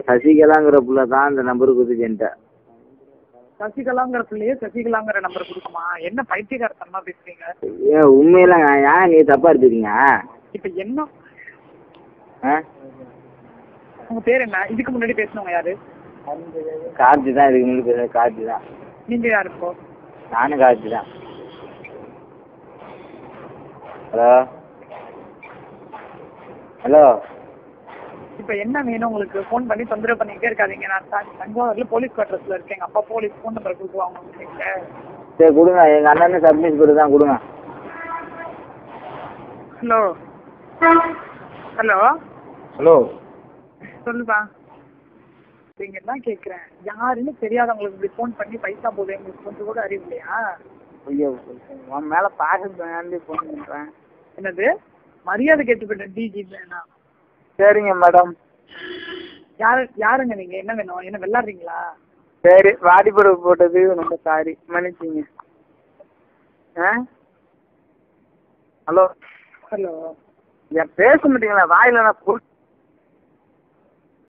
சசிகலாங்கிற புள்ள தான் இந்த நம்பர் கொடுத்துச்சு என்கிட்ட. சசிகலாங்கிற பிள்ளையே சசிகலாங்கிற நம்பர் கொடுக்குமா? என்ன பைத்தியக்காரத்தனமா பேசுறீங்க? ஏன் உண்மையெல்லாம் ஏன் நீ தப்பா எடுத்துக்கீங்க? இப்ப என்ன உங்க பேர் என்ன? இதுக்கு முன்னாடி பேசினவங்க யாரு? கார்த்தி தான். இதுக்கு முன்னாடி பேசுற கார்த்தி தான். நீங்க யாரு இப்போ? நானும் கார்த்தி தான். Hello hello. இப்ப என்ன வேணும் உங்களுக்கு? ஃபோன் பண்ணி தொந்தரவு பண்ணிக்கிட்டே இருக்காதீங்க. நான் தஞ்சாவூர்ல போலீஸ் குவார்டர்ஸ்ல இருக்கேன். எங்க அப்பா போலீஸ் ஃபோன் நம்பர் கொடுக்குவாங்க உங்களுக்கு. சரி கொடுங்க. எங்க அண்ணன் சப்மிட் பண்ணி தான் கொடுங்க. ஹலோ ஹலோ ஹலோ சொல்லுப்பா. நீங்க தான் கேட்குறேன், யாருன்னு தெரியாதவங்களுக்கு இப்படி ஃபோன் பண்ணி பைசா போகுது, எங்களுக்கு கொஞ்சம் கூட அறிவு இல்லையா? ஐயோ உன் மேலே பாசத்து ஃபோன் பண்ணுறேன். என்னது மரியாதை கேட்டு போயிட்டேன். டிஜி வேணாம். சரிங்க மேடம். யாருங்க நீங்க? என்ன வேணும்? என்ன விளாடுறீங்களா? சரி வாடிப்படவு போட்டது ரொம்ப சாரி, மன்னிச்சிங்க. ஹலோ ஹலோ ஏன் பேச மாட்டீங்களா? வாயில நான்